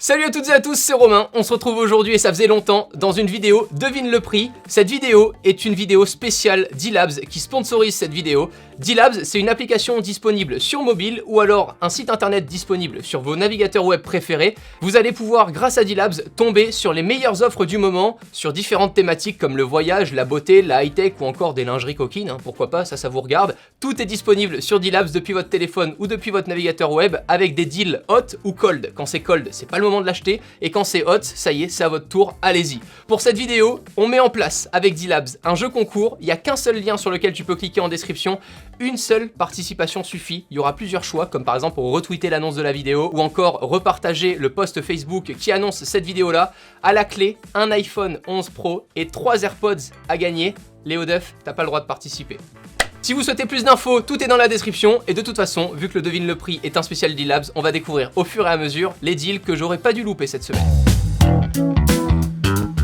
Salut à toutes et à tous, c'est Romain, on se retrouve aujourd'hui et ça faisait longtemps dans une vidéo Devine le prix. Cette vidéo est une vidéo spéciale D-Labs qui sponsorise cette vidéo. D-Labs, c'est une application disponible sur mobile ou alors un site internet disponible sur vos navigateurs web préférés. Vous allez pouvoir, grâce à D-Labs, tomber sur les meilleures offres du moment sur différentes thématiques comme le voyage, la beauté, la high-tech ou encore des lingeries coquines, hein, pourquoi pas, ça vous regarde. Tout est disponible sur D-Labs depuis votre téléphone ou depuis votre navigateur web avec des deals hot ou cold. Quand c'est cold, c'est pas le moment de l'acheter et quand c'est hot, ça y est, c'est à votre tour, allez-y. Pour cette vidéo, on met en place avec D-Labs un jeu concours, il n'y a qu'un seul lien sur lequel tu peux cliquer en description, une seule participation suffit, il y aura plusieurs choix comme par exemple retweeter l'annonce de la vidéo ou encore repartager le post Facebook qui annonce cette vidéo là. À la clé, un iPhone 11 Pro et 3 AirPods à gagner. Léo Duff, t'as pas le droit de participer. Si vous souhaitez plus d'infos, tout est dans la description et de toute façon, vu que le Devine le prix est un spécial D-Labs, on va découvrir au fur et à mesure les deals que j'aurais pas dû louper cette semaine.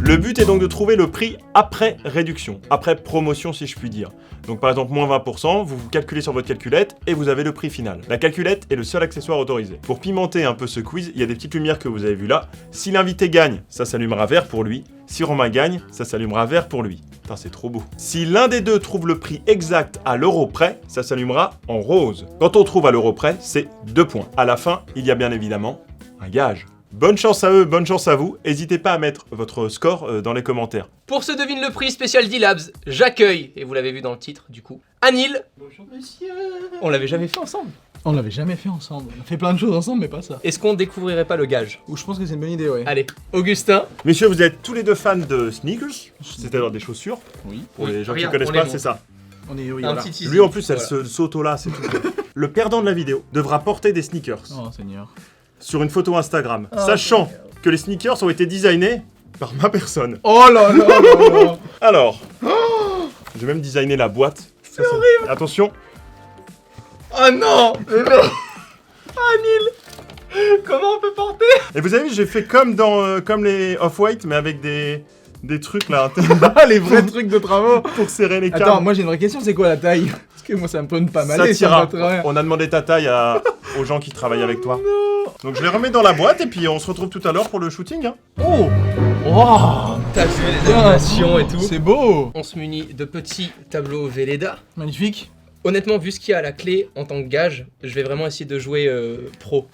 Le but est donc de trouver le prix après réduction, après promotion si je puis dire. Donc par exemple moins 20%, vous calculez sur votre calculette et vous avez le prix final. La calculette est le seul accessoire autorisé. Pour pimenter un peu ce quiz, il y a des petites lumières que vous avez vues là. Si l'invité gagne, ça s'allumera vert pour lui. Si Romain gagne, ça s'allumera vert pour lui. Putain, c'est trop beau. Si l'un des deux trouve le prix exact à l'euro près, ça s'allumera en rose. Quand on trouve à l'euro près, c'est 2 points. À la fin, il y a bien évidemment un gage. Bonne chance à eux, bonne chance à vous. N'hésitez pas à mettre votre score dans les commentaires. Pour ce Devine le prix spécial D-Labs, j'accueille, et vous l'avez vu dans le titre du coup, Anil. Bonjour monsieur. On l'avait jamais fait ensemble. On l'avait jamais fait ensemble. On a fait plein de choses ensemble, mais pas ça. Est-ce qu'on découvrirait pas le gage? Ou je pense que c'est une bonne idée, ouais. Allez, Augustin. Messieurs, vous êtes tous les deux fans de sneakers, c'est-à-dire des chaussures. Oui. Pour les gens qui ne Regarde, connaissent on pas, les c'est ça. On est, oui, Un voilà. petit teasing. Lui en plus, elle Voilà. s'auto là, c'est tout. Le perdant de la vidéo devra porter des sneakers Oh Seigneur. sur une photo Instagram, sachant que les sneakers ont été designés par ma personne. Oh là là là là. Alors, j'ai même designé la boîte. C'est horrible. Attention. Oh non. Anil. Comment on peut porter? Et vous avez vu, j'ai fait comme dans comme les Off-White, mais avec des trucs là Les vrais trucs de travaux. pour serrer les câbles. Attends, moi j'ai une vraie question, c'est quoi la taille? Parce que moi ça me donne pas mal. Ça tira. va très bien. On a demandé ta taille aux gens qui travaillent avec toi. Donc je les remets dans la boîte et puis on se retrouve tout à l'heure pour le shooting. Hein. Oh. Wow. T'as vu les animations et tout. C'est beau. On se munit de petits tableaux Velleda. Magnifique. Honnêtement, vu ce qu'il y a à la clé en tant que gage, je vais vraiment essayer de jouer pro.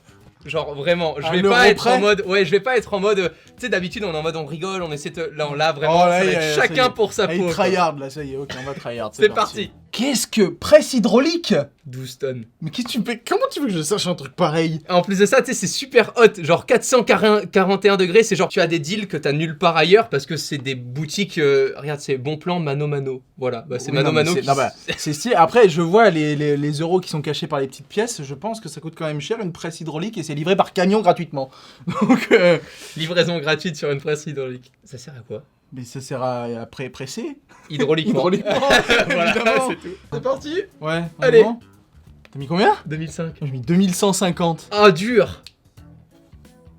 Genre vraiment, je À vais l'euro pas être près en mode, ouais, je vais pas être en mode, tu sais d'habitude on est en mode on rigole, on essaie de, là vraiment, Oh, là, ça va y a- être ça y chacun est. pour sa Allez, peau. quoi. tryhard là, ça y est, ok, on va tryhard. C'est parti. Qu'est-ce que presse hydraulique? 12 tonnes. Mais qu'est-ce que tu fais? Comment tu veux que je sache un truc pareil? En plus de ça, tu sais, c'est super hot, genre 441 degrés, c'est genre tu as des deals que t'as nulle part ailleurs parce que c'est des boutiques, regarde, c'est Bon Plan Mano Mano. Voilà, bah c'est Oui, Mano non, mais Mano c'est- qui... non, bah, c'est stylé. Après, je vois les euros qui sont cachés par les petites pièces. Je pense que ça coûte quand même cher une presse hydraulique et c'est livré par camion gratuitement. Donc, Livraison gratuite sur une presse hydraulique. Ça sert à quoi? mais ça sert à presser. Hydrauliquement. Hydrauliquement, Voilà, évidemment. c'est tout. C'est parti. Ouais. Allez. vraiment. T'as mis combien? 2005. J'ai mis 2150. Ah, dur.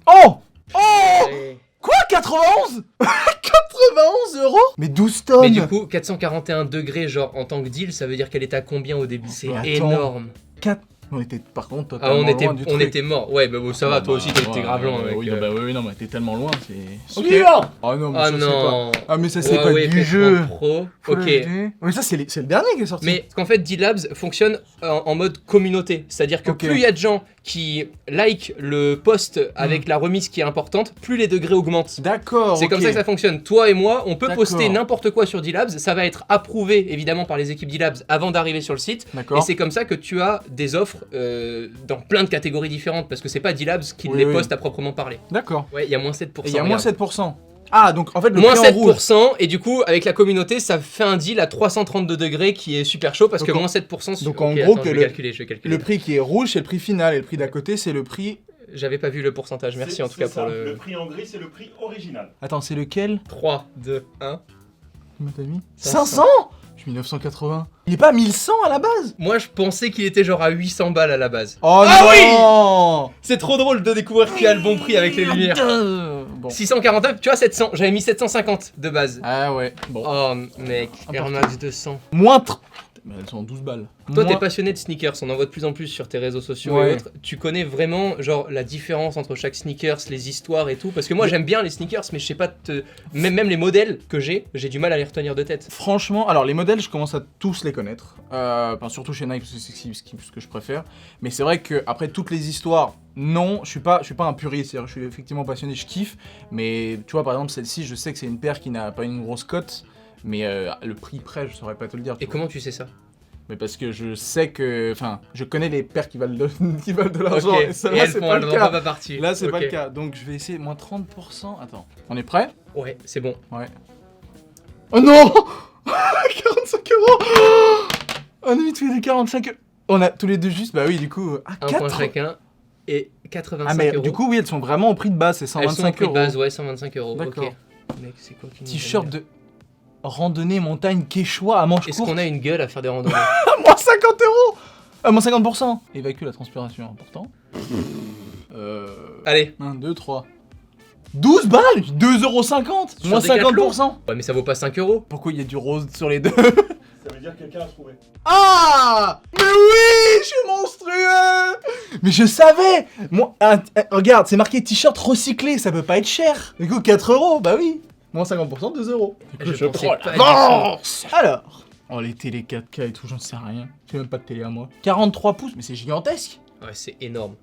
Oh! Ouais. Quoi? 91? 91 euros? Mais 12 tonnes. Mais du coup, 441 degrés, genre en tant que deal, ça veut dire qu'elle était à combien au début? C'est Mais attends. énorme. 4. On était par contre Ah, totalement on loin du était truc. mort. Ouais, bah bon, ça va, Ah, toi bah, aussi, t'es grave lent. mec. Oui, bah, oui, non, mais t'es tellement loin, c'est. Suivant. Oh non, mais Ah ça, c'est non. pas. Ah, mais ça, c'est pas Huawei du P30 jeu. Pro. Full Ok. HD. Mais ça, c'est le dernier qui est sorti. Mais qu'en fait, D-Labs fonctionne en mode communauté. C'est-à-dire que Ok. plus il y a de gens qui like le post avec la remise qui est importante, plus les degrés augmentent. D'accord. C'est comme ok. ça que ça fonctionne. Toi et moi, on peut D'accord. poster n'importe quoi sur D-Labs. Ça va être approuvé évidemment par les équipes D-Labs avant d'arriver sur le site. Et D'accord. c'est comme ça que tu as des offres dans plein de catégories différentes parce que c'est pas D-Labs qui Oui, les oui. poste à proprement parler. D'accord. Ouais, il y a moins 7%. Et il y a moins regarde. 7%. Ah, donc en fait, le Moins prix en rouge. 7% et du coup avec la communauté ça fait un deal à 332 degrés qui est super chaud parce Donc que en- moins 7% sur... donc en Ok, gros attends, que je vais calculer, Le prix qui est rouge, c'est le prix final. Et le prix d'à côté, c'est le prix. J'avais pas vu le pourcentage, merci en tout cas pour Le le... prix en gris, c'est le prix original. Attends, c'est lequel? 3, 2, 1. Combien t'as mis? 500. 500. J'ai mis 980. Il est pas 1100 à la base? Moi je pensais qu'il était genre à 800 balles à la base. Oh non. C'est trop drôle de découvrir qu'il y a le bon prix avec les lumières. Bon. 649, tu vois 700, j'avais mis 750 de base. Ah ouais, bon. Oh mec, Ah, Air Max 200. Moins Bah, elles sont 12 balles. Toi, Moi- t'es passionné de sneakers, on en voit de plus en plus sur tes réseaux sociaux Ouais. et autres. Tu connais vraiment, genre, la différence entre chaque sneakers, les histoires et tout? Parce que moi, j'aime bien les sneakers, mais je sais pas, même les modèles que j'ai du mal à les retenir de tête. Franchement, alors les modèles, je commence à tous les connaître. Enfin, surtout chez Nike, parce que c'est ce que je préfère. Mais c'est vrai que après toutes les histoires, non, je suis pas un puriste. C'est-à-dire, je suis effectivement passionné, je kiffe. Mais tu vois, par exemple, celle-ci, je sais que c'est une paire qui n'a pas une grosse cote. Mais le prix près, je saurais pas te le dire. Et comment tu sais ça? Mais parce que je sais que, enfin, je connais les paires qui valent de l'argent. Ok, Et ça, et là, elles c'est font pas elles le vont cas. pas partie. Là, c'est pas Ok. le cas. Donc, je vais essayer moins 30%. Attends, on est prêt? Ouais, c'est bon. Ouais. Oh non 45 euros. On a mis tous les deux 45 euros. On a tous les deux juste, bah oui, du coup, à Un 4. point chacun et 85 Ah, mais euros. du coup, oui, elles sont vraiment au prix de base, c'est elles sont au 125 prix de euros. base, ouais, 125 euros. D'accord. Ok. Mec, c'est quoi qui nous T-shirt donne de randonnée montagne Quechua à manches Est-ce courtes. qu'on a une gueule à faire des randonnées? Ah, moins 50 euros. Moins 50%. Évacue la transpiration, important. Allez. 1, 2, 3. 12 balles 2,50 €. Moins Decathlon. 50%. Ouais, mais ça vaut pas 5 euros. Pourquoi il y a du rose sur les deux? Ça veut dire que quelqu'un a trouvé. Ah! Mais oui! Je suis monstrueux! Mais je savais! Moi, regarde, c'est marqué t-shirt recyclé, ça peut pas être cher. Du coup, 4 euros, bah oui. Moins 50%, 2 euros. Du coup, Je pensais prends pas l'avance. Alors. Oh, les télé 4K et tout, j'en sais rien. J'ai même pas de télé à moi. 43 pouces, mais c'est gigantesque. Ouais, c'est énorme.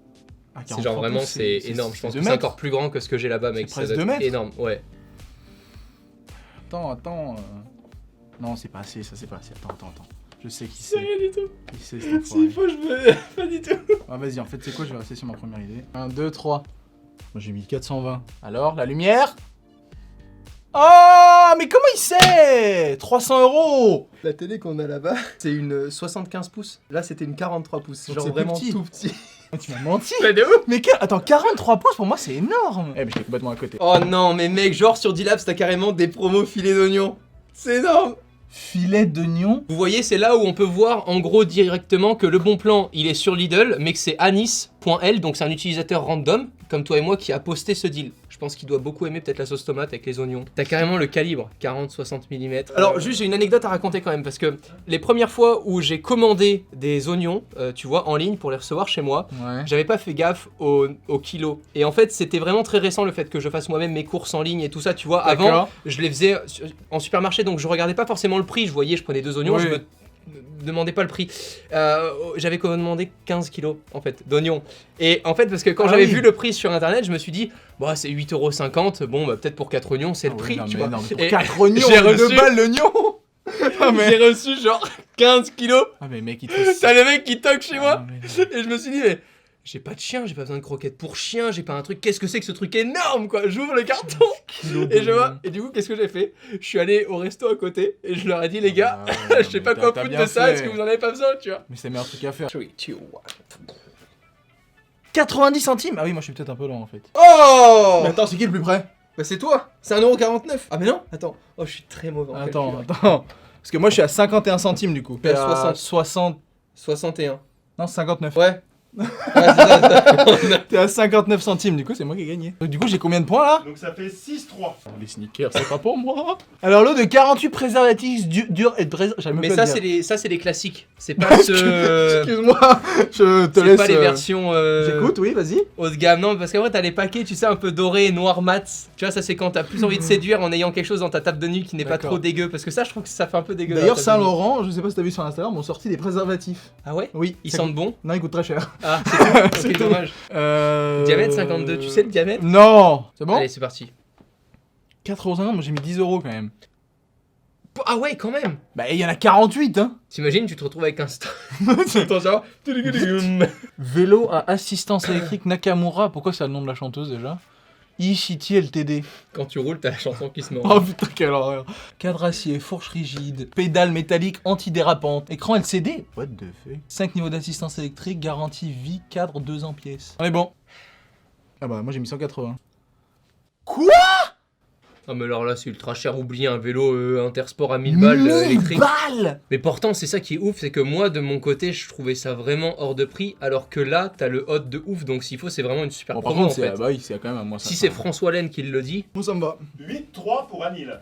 Ah, C'est 43 genre vraiment, pouces, c'est énorme. Je pense 2 que c'est mètres. encore plus grand que ce que j'ai là-bas, mec. C'est Ça presque doit 2 être mètres. énorme, ouais. Attends. Non, c'est pas assez, ça c'est pas assez. Attends. Je sais qui c'est. du tout. Qui c'est cet enfoiré. faut, je veux. Pas du tout. Ah, vas-y, en fait, c'est quoi? Je vais rester sur ma première idée. 1, 2, 3. Moi, j'ai mis 420. Alors, la lumière? Oh, mais comment il sait? 300 euros. La télé qu'on a là-bas, c'est une 75 pouces. Là, c'était une 43 pouces. Donc Genre c'est plus vraiment petit. tout petit. Tu m'as menti. Mais de ouf. Mais attends, 43 pouces pour moi, c'est énorme. Eh, mais j'étais complètement à côté. Oh non, mais mec, genre sur D-Labs, t'as carrément des promos filets d'oignons. C'est énorme. Filet d'oignon. Vous voyez, c'est là où on peut voir en gros directement que le bon plan, il est sur Lidl, mais que c'est anis.l, donc c'est un utilisateur random, comme toi et moi, qui a posté ce deal. Je pense qu'il doit beaucoup aimer peut-être la sauce tomate avec les oignons. T'as carrément le calibre, 40-60 mm. Alors juste, j'ai une anecdote à raconter quand même, parce que les premières fois où j'ai commandé des oignons, tu vois, en ligne pour les recevoir chez moi, Ouais. j'avais pas fait gaffe au kilo. Et en fait, c'était vraiment très récent le fait que je fasse moi-même mes courses en ligne et tout ça, tu vois. Avant, D'accord. je les faisais en supermarché, donc je regardais pas forcément le prix. Je voyais, je prenais 2 oignons, Oui. je me demandais pas le prix. J'avais commandé 15 kilos en fait d'oignons. Et en fait, parce que quand Ah j'avais oui. vu le prix sur internet, je me suis dit, bah c'est 8,50 €. Bon, bah peut-être pour 4 oignons, c'est le prix, tu vois. Non, mais Et pour 4 oignons, j'ai 2 reçu- balles l'oignon. Ah, mais... J'ai reçu genre 15 kilos. Ah, mais mec, il te fait... T'as le mec qui toque chez moi. Ah, mais... Et je me suis dit, mais j'ai pas de chien, j'ai pas besoin de croquettes pour chien, j'ai pas un truc. Qu'est-ce que c'est que ce truc énorme quoi? J'ouvre le carton et je vois. Et du coup, qu'est-ce que j'ai fait? Je suis allé au resto à côté et je leur ai dit, les gars, Ah, je sais pas quoi foutre de ça, est-ce que vous en avez pas besoin, tu vois? Mais c'est le meilleur truc à faire. 3, 2, 1. 90 centimes. Ah oui, moi je suis peut-être un peu lent en fait. Oh! Mais attends, c'est qui le plus près? Bah c'est toi! C'est 1,49 €! Ah mais non! Attends! Oh, je suis très mauvais en Attends, calcul. attends. Parce que moi je suis à 51 centimes du coup. T'es à T'es à 60. 60. 61. Non, 59. Ouais. Ah, c'est ça. T'es à 59 centimes, du coup c'est moi qui ai gagné. Donc, du coup j'ai combien de points là? Donc ça fait 6-3. Les sneakers, c'est pas pour moi. Alors l'eau de 48 préservatifs durs et de préservatifs. Mais ça c'est les classiques. C'est pas ce. Excuse-moi, je te C'est laisse. pas les versions. J'écoute, oui, vas-y. Haut de gamme, non, parce qu'après t'as les paquets, tu sais, un peu dorés, noir mat. Tu vois, ça c'est quand t'as plus envie de séduire en ayant quelque chose dans ta table de nuit qui n'est pas D'accord. trop dégueu. Parce que ça, je trouve que ça fait un peu dégueu. D'ailleurs, dans la table de nuit. Saint-Laurent, je sais pas si t'as vu sur Instagram, ont sorti des préservatifs. Ah ouais? Oui. Ils ça sentent coûte- bon? Non, ils coûtent très cher. Ah, c'est tout. C'est Ok, tout. dommage. Diamètre 52, tu sais le diamètre? Non. C'est bon? Allez, c'est parti. 4,50 €, moi j'ai mis 10 € quand même. Ah ouais, quand même! Bah, il y en a 48, hein. T'imagines, tu te retrouves avec un stand. Attends, genre. Vélo à assistance électrique Nakamura. Pourquoi c'est le nom de la chanteuse déjà? Ishiti LTD. Quand tu roules, t'as la chanson qui se met en. Oh putain, quelle horreur. Cadre acier, fourche rigide, pédale métallique antidérapante, écran LCD. What the fuck? 5 niveaux d'assistance électrique, garantie vie, cadre 2 ans pièce. On est bon. Ah bah, moi j'ai mis 180. Quoi? Ah, mais alors là, c'est ultra cher. Oublier un vélo Intersport à 1000 balles 1000 électrique. balles. Mais pourtant, c'est ça qui est ouf, c'est que moi, de mon côté, je trouvais ça vraiment hors de prix, alors que là, t'as le hot de ouf, donc s'il faut, c'est vraiment une super Bon, par promo en contre, fait. c'est bah oui, c'est quand même à moi ça. Si c'est François Laine qui le dit, Bon, ça me va. 8-3 pour Anil.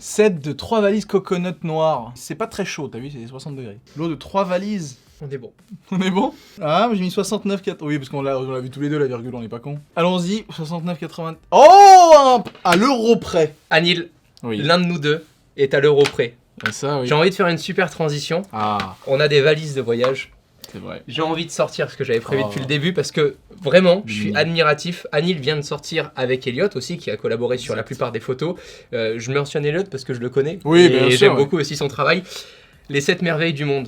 Set de 3 valises coconut noir. C'est pas très chaud, t'as vu, c'est 60 degrés. L'eau de 3 valises. On est bon. On est bon? Ah, j'ai mis 69,4. Oui, parce qu'on l'a vu tous les deux, la virgule, on est pas con. Allons-y, 69,80. Oh, à l'euro près. Anil, Oui. l'un de nous deux est à l'euro près. Ouais, ça, oui. J'ai envie de faire une super transition. Ah, On a des valises de voyage. c'est vrai. J'ai envie de sortir ce que j'avais prévu Oh. depuis le début parce que vraiment, je suis Mignon. admiratif. Anil vient de sortir avec Elliot aussi, qui a collaboré sur la plupart des photos. Je mentionne Elliot parce que je le connais. Oui, et bien sûr, j'aime ouais. beaucoup aussi son travail. Les 7 merveilles du monde.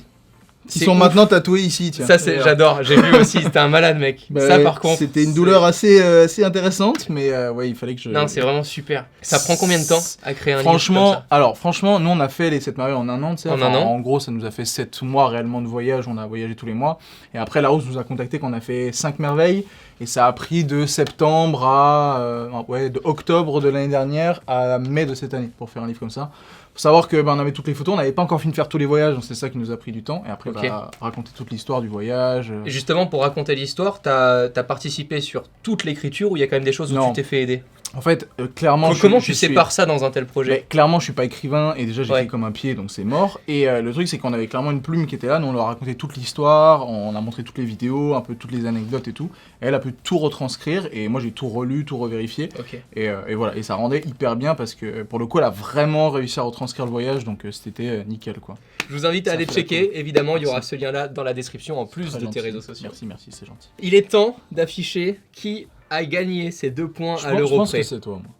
Qui C'est sont ouf. maintenant tatoués ici, tiens. Ça, c'est, j'adore. J'ai vu aussi. C'était un malade, mec. Bah, Ça, par contre. c'était une c'est- douleur assez intéressante, mais ouais, il fallait que je. Non, c'est vraiment super. Ça prend combien de temps à créer un livre Franchement, comme franchement, nous on a fait les 7 merveilles en un an, tu sais. En un an. En gros, ça nous a fait 7 mois réellement de voyage, on a voyagé tous les mois. Et après, Larousse nous a contacté qu'on a fait 5 merveilles. Et ça a pris de septembre à. De octobre de l'année dernière à mai de cette année pour faire un livre comme ça. Faut savoir que on avait toutes les photos, on n'avait pas encore fini de faire tous les voyages, donc c'est ça qui nous a pris du temps. Et après, Ok. raconter toute l'histoire du voyage. ça. Et justement, pour raconter l'histoire, t'as participé sur toute l'écriture ou il y a quand même des choses où Non. tu t'es fait aider? En fait, clairement. Comment je tu suis- sépares ça dans un tel projet? Mais clairement, je suis pas écrivain et déjà j'écris Ouais. comme un pied, donc c'est mort. Et le truc, c'est qu'on avait clairement une plume qui était là. Nous, on leur a raconté toute l'histoire, on a montré toutes les vidéos, un peu toutes les anecdotes et tout. Et elle a pu tout retranscrire et moi j'ai tout relu, tout revérifié. Ok. Et voilà, et ça rendait hyper bien parce que pour le coup, elle a vraiment réussi à retranscrire le voyage, donc c'était nickel quoi. Je vous invite à Ça aller fait la checker. Évidemment, il y aura Merci. ce lien-là dans la description en plus Très de tes gentil. réseaux sociaux. Merci, c'est gentil. Il est temps d'afficher qui a gagné ces 2 points à Je l'euro pense près. que c'est toi, moi.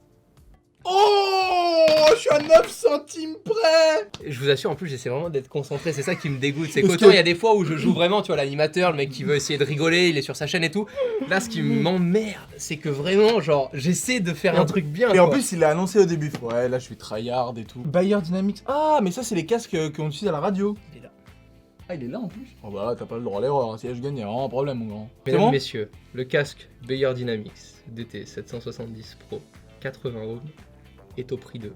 Oh, je suis à 9 centimes près. Je vous assure, en plus, j'essaie vraiment d'être concentré. C'est ça qui me dégoûte. C'est Est-ce qu'autant que- il y a des fois où je joue vraiment, tu vois, l'animateur, le mec qui veut essayer de rigoler, il est sur sa chaîne et tout. Là, ce qui m'emmerde, c'est que vraiment, genre, j'essaie de faire un truc bien. Et en quoi. plus, il l'a annoncé au début. Ouais, là, je suis tryhard et tout. Bayer Dynamics. Ah, mais ça, c'est les casques qu'on utilise à la radio. Il est là. Ah, il est là en plus. Oh bah, t'as pas le droit à l'erreur. Si je gagne, il y a vraiment un problème, mon grand. C'est Mesdames, bon messieurs, le casque Bayer Dynamics DT 770 Pro 80 ohms est au prix de,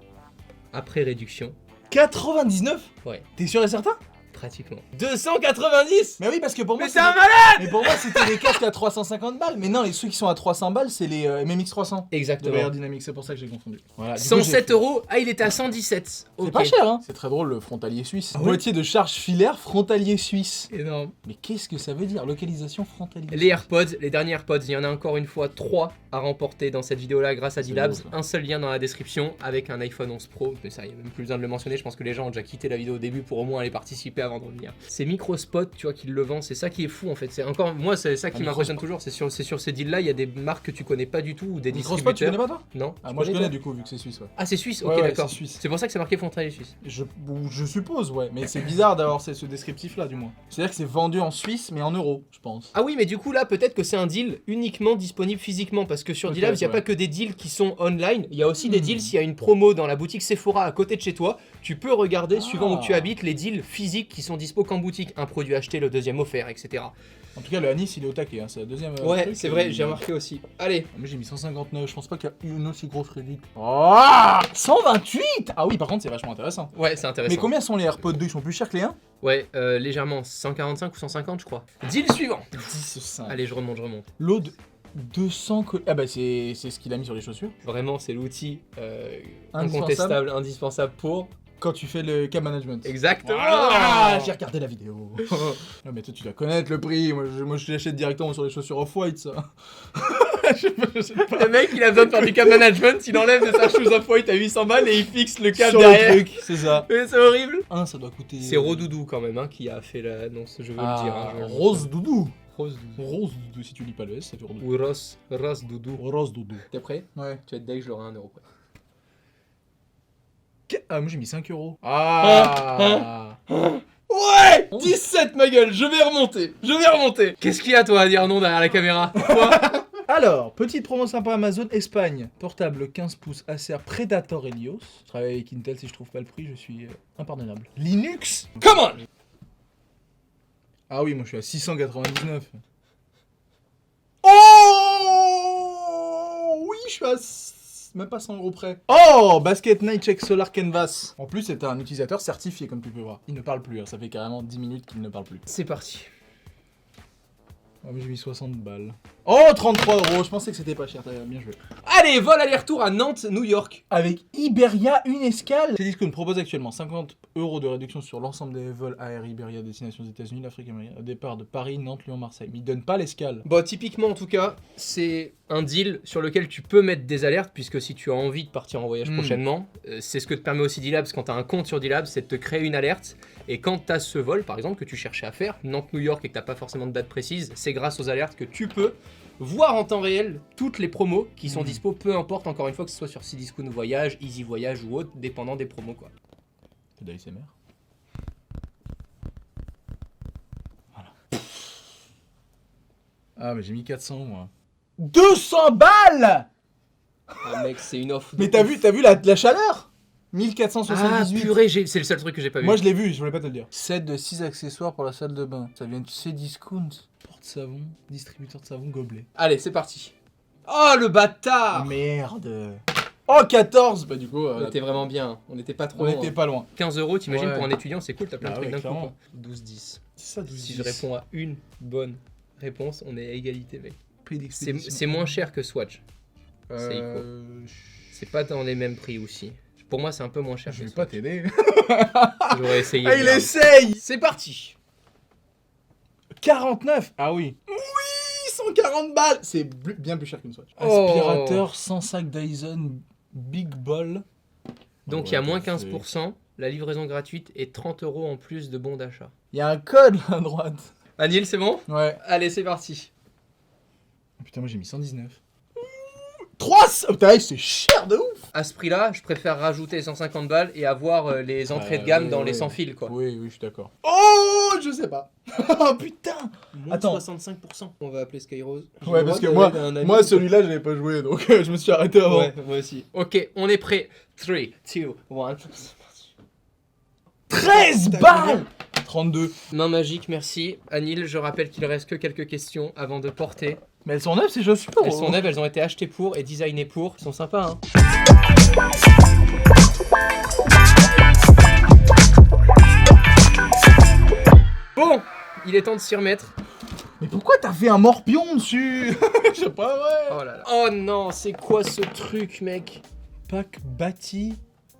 après réduction, 99. Ouais. T'es sûr et certain? pratiquement 290. Mais oui, parce que pour moi, Mais c'est un malade. mais pour moi, c'était les casques à 350 balles. Mais non, ceux qui sont à 300 balles, c'est les MMX 300. De Exactement. Bayer Dynamics, c'est pour ça que j'ai confondu. Voilà, du coup, 107 j'ai- euros. Ah, il était à 117. C'est Ok. pas cher, hein. C'est très drôle, le frontalier suisse. Ah ouais Boîtier de charge filaire frontalier suisse. Énorme. Mais qu'est-ce que ça veut dire, localisation frontalier? Les AirPods, les derniers AirPods, il y en a encore une fois 3 à remporter dans cette vidéo là grâce à C'est D-Labs. beau, ça. Un seul lien dans la description avec un iPhone 11 Pro. Mais ça, il n'y a même plus besoin de le mentionner. Je pense que les gens ont déjà quitté la vidéo au début pour au moins aller participer avant de revenir. C'est Microspot, tu vois, qui le vend. C'est ça qui est fou en fait. C'est encore, moi, c'est ça qui Ah, m'impressionne Microspot. toujours. C'est sur ces deals là, il y a des marques que tu connais pas du tout ou des Microspot, tu distributeurs. connais pas toi? Non. Ah, Tu moi je connais toi du coup, vu que c'est suisse, ouais. Ah, c'est suisse. Ouais, Ok, ouais, d'accord. c'est suisse. C'est pour ça que c'est marqué frontalier suisse. Je suppose, ouais, mais c'est bizarre d'avoir ce descriptif là, du moins. C'est-à-dire que c'est vendu en Suisse, mais en euros, je pense. Ah oui, mais du coup là, peut-être que c'est un deal uniquement disponible physiquement parce que sur Ok, D-Labs, il n'y a ouais. pas que des deals qui sont online, il y a aussi des Hmm. deals s'il y a une promo dans la boutique Sephora à côté de chez toi, tu peux regarder Ah. suivant où tu habites les deals physiques qui sont dispo qu'en boutique, un produit acheté, le deuxième offert, etc. En tout cas, le Anis, il est au taquet, hein, c'est la deuxième. Ouais, truc, c'est et vrai, il- j'ai remarqué aussi. Allez, Moi j'ai mis 159, je pense pas qu'il y a une aussi grosse réduction. Oh 128. Ah oui, par contre, c'est vachement intéressant. ouais, c'est intéressant. Mais combien sont les AirPods 2? Ils sont plus chers que les 1? Ouais, légèrement, 145 ou 150 je crois. Deal suivant. 10,5. Allez, je remonte. L'eau de 200. Ah bah c'est ce qu'il a mis sur les chaussures. Vraiment, c'est l'outil Indispensable. incontestable, indispensable pour... Quand tu fais le cab management. Exactement. Ah, j'ai regardé la vidéo. Non mais toi tu dois connaître le prix, moi je l'achète directement sur les chaussures Off-White ça. je sais pas. Le mec, il a besoin de faire du cab management, il enlève de sa shoes Off-White à 800 balles et il fixe le câble Sur derrière. le truc, c'est ça. Mais c'est horrible. Ça doit coûter... C'est Rodoudou quand même hein, qui a fait l'annonce, je veux le dire. Hein, je veux le Rose Doudou. Rose Doudou. Rose Doudou, si tu lis pas le S, ça fait Doudou. Ou Ross Doudou. Rose Doudou. T'es prêt? Ouais. Tu vas être deg, je l'aurai à 1 euro près. Ah, moi j'ai mis 5 euros. Ah. Ouais 17 ma gueule, je vais remonter. Qu'est-ce qu'il y a toi à dire non derrière la caméra? Quoi? Alors, petite promo sympa Amazon Espagne. Portable 15 pouces Acer Predator Helios. Je travaille avec Intel, si je trouve pas le prix, je suis impardonnable. Linux. Come on. Ah oui, moi je suis à 699. Oh oui, je suis à même pas 100 euros près. Oh, Basket Night Check Solar Canvas. En plus, c'est un utilisateur certifié, comme tu peux voir. Il ne parle plus, hein, ça fait carrément 10 minutes qu'il ne parle plus. C'est parti. Oh, mais j'ai mis 60 balles. Oh, 33 €, je pensais que c'était pas cher, t'as bien joué. Allez, vol aller-retour à Nantes, New York. Avec Iberia, une escale. Cdiscount propose actuellement 50 € de réduction sur l'ensemble des vols Air Iberia destination aux États-Unis, l'Afrique américaine, au départ de Paris, Nantes, Lyon, Marseille. Mais ils donnent pas l'escale. Bon, typiquement en tout cas, c'est un deal sur lequel tu peux mettre des alertes, puisque si tu as envie de partir en voyage prochainement, c'est ce que te permet aussi D-Labs quand tu as un compte sur D-Labs, c'est de te créer une alerte. Et quand tu as ce vol, par exemple, que tu cherchais à faire, Nantes-New York, et que tu n'as pas forcément de date précise, c'est grâce aux alertes que tu peux voir en temps réel toutes les promos qui sont dispo, peu importe, encore une fois, que ce soit sur Cdiscount Voyage, Easy Voyage ou autre, dépendant des promos, quoi. C'est de l'ASMR. Voilà. Ah, mais j'ai mis 400, moi. 200 balles. Ah mec, c'est une offre. Mais t'as vu la chaleur? Ah 1478. purée, c'est le seul truc que j'ai pas vu. Moi je l'ai vu, je voulais pas te le dire. 7 de 6 accessoires pour la salle de bain. Ça vient de Cdiscount. Porte-savon, distributeur de savon, gobelet. Allez, c'est parti. Oh le bâtard. Merde. Oh 14. Bah du coup, On était vraiment bien, on était pas trop on loin. était pas loin. 15 €, t'imagines, Ouais. pour un étudiant, c'est cool, t'as plein de Ah trucs ouais, d'un coup. clairement. 12-10. C'est ça, 12. Si je réponds à une bonne réponse, on est à égalité, mec. C'est moins cher que Swatch. C'est C'est pas dans les mêmes prix aussi. Pour moi, c'est un peu moins cher. Je que vais pas Swatch. t'aider. J'aurais essayé. Ah, il regarde. essaye. C'est parti. 49. Ah oui. Oui, 140 balles. C'est bien plus cher qu'une Swatch. Oh. Aspirateur sans sac Dyson Big Ball. Donc il y a moins 15%, la livraison gratuite et 30 € en plus de bons d'achat. Il y a un code là à droite. Anil, c'est bon? Ouais. Allez, c'est parti. Putain, moi j'ai mis 119. 300. Putain, c'est cher de ouf. À ce prix-là, je préfère rajouter 150 balles et avoir les entrées de gamme dans les sans fil, quoi. Oui, je suis d'accord. Oh, je sais pas. Oh putain. Moins Attends. 65%. On va appeler Skyrose. Ouais, parce que moi celui-là, je l'avais pas joué, donc je me suis arrêté avant. Ouais, moi aussi. Ok, on est prêt. 3, 2, 1. 13 balles. 32. Main magique, merci. Anil, je rappelle qu'il reste que quelques questions avant de porter. Mais elles sont neuves, ces choses super. Elles sont neuves, elles ont été achetées pour et designées pour. Ils sont sympas, hein. Bon, il est temps de s'y remettre. Mais pourquoi t'as fait un morpion dessus? C'est pas vrai. Oh là là. Oh non, c'est quoi ce truc, mec? Pack bâti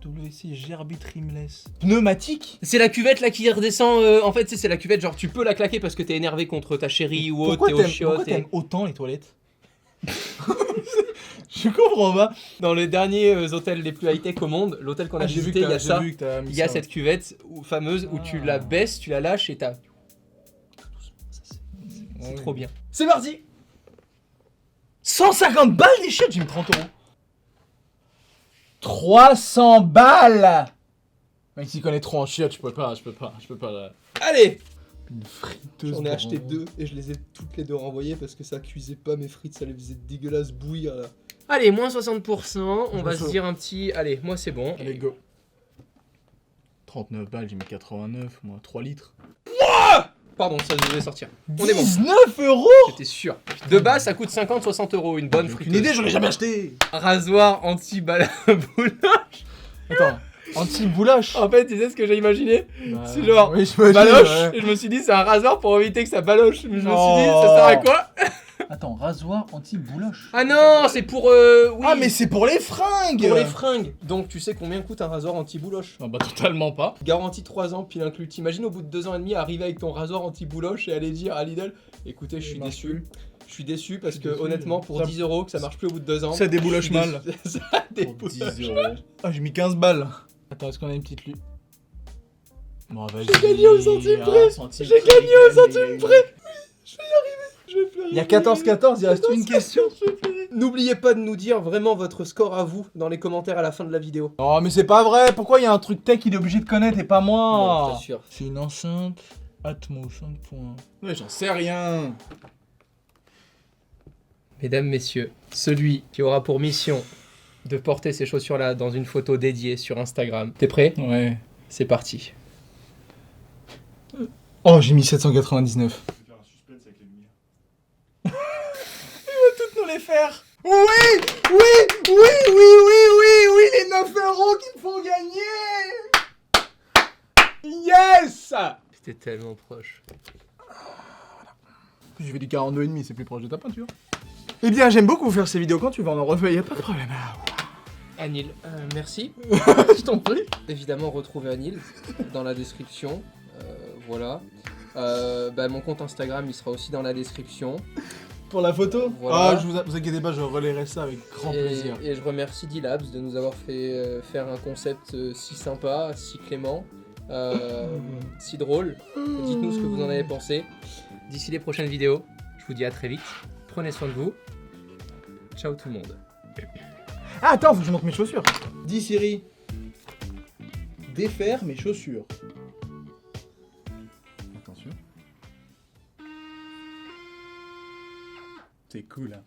WC Gerbi Trimless. Pneumatique. C'est la cuvette là qui redescend. En fait, c'est la cuvette, genre tu peux la claquer parce que t'es énervé contre ta chérie ou autre, Pourquoi t'es au t'aimes chiottes. t'aimes autant les toilettes? Je comprends pas. Dans les derniers hôtels les plus high-tech au monde, l'hôtel qu'on a visité, il y a ça. Il y a cette cuvette fameuse où tu la baisses, tu la lâches et t'as. C'est trop bien. C'est parti. 150 balles les chiottes, j'ai mis 30 €. 300 balles. Mec, s'il connaît trop en chiottes, je peux pas. Là. Allez. Une friteuse. J'en ai acheté 2 et je les ai toutes les 2 renvoyées parce que ça cuisait pas mes frites, ça les faisait dégueulasse bouillir là. Allez, moins 60%, on va se dire un petit... Allez, moi c'est bon. Allez, go. 39 balles, j'ai mis 89, moi, 3 litres. Pardon, ça devait sortir. On est bon. 19 €. J'étais sûr. De base, ça coûte 50-60 €, une bonne friteuse. Une idée, j'en ai jamais acheté. Rasoir anti-baloche. Attends, anti-bouloche. En fait, tu sais ce que j'ai imaginé? Bah, C'est genre oui, j'imagine, baloche. ouais. Et je me suis dit, c'est un rasoir pour éviter que ça baloche. Mais je me suis Oh. dit, ça sert à quoi? Attends, rasoir anti-bouloche. Ah non, c'est pour... oui. Ah, mais c'est pour les fringues. pour les fringues. Donc tu sais combien coûte un rasoir anti-bouloche? Ah bah totalement pas. Garantie 3 ans, pile inclus. T'imagines au bout de 2 ans et demi arriver avec ton rasoir anti-bouloche et aller dire à Lidl, écoutez, je suis marche déçu. Je suis déçu parce Je suis que déçu. honnêtement, pour Ça- 10 € que ça marche plus au bout de 2 ans. Ça débouloche je suis mal. déçu. Ça Pour 10 débouloche. €. Ah, j'ai mis 15 balles. Attends, est-ce qu'on a une petite lutte? Bon, vas-y. J'ai gagné au centime près. Ah, centime J'ai près, gagné au centime gagné. près. Je vais plus Il y a 14-14, il reste une question. N'oubliez pas de nous dire vraiment votre score à vous dans les commentaires à la fin de la vidéo. Oh, mais c'est pas vrai. Pourquoi il y a un truc tech qu'il est obligé de connaître et pas Non, moi? je t'assure. C'est une enceinte Atmos 5 points. Ouais, j'en sais rien. Mesdames, messieurs, celui qui aura pour mission de porter ces chaussures-là dans une photo dédiée sur Instagram. T'es prêt? Ouais. C'est parti. Oh, j'ai mis 799. Je vais faire un suspense avec les lumières. Toutes nous les faire. Oui, les 9 € qui me font gagner. Yes. C'était tellement proche. J'ai fait du 42,5, c'est plus proche de ta peinture. Eh bien, j'aime beaucoup faire ces vidéos quand tu vas en refaire, y'a pas de problème. Anil, merci. Je t'en prie. Évidemment, retrouvez Anil dans la description. Voilà. Mon compte Instagram, il sera aussi dans la description. Pour la photo Voilà. Ah, vous inquiétez pas, je relayerai ça avec grand plaisir. Et je remercie D-Labs de nous avoir fait faire un concept si sympa, si clément, si drôle. Dites-nous ce que vous en avez pensé. D'ici les prochaines vidéos, je vous dis à très vite. Prenez soin de vous. Ciao tout le monde. Ah, attends, faut que je montre mes chaussures. Dis Siri. Défaire mes chaussures. Attention. C'est cool, hein.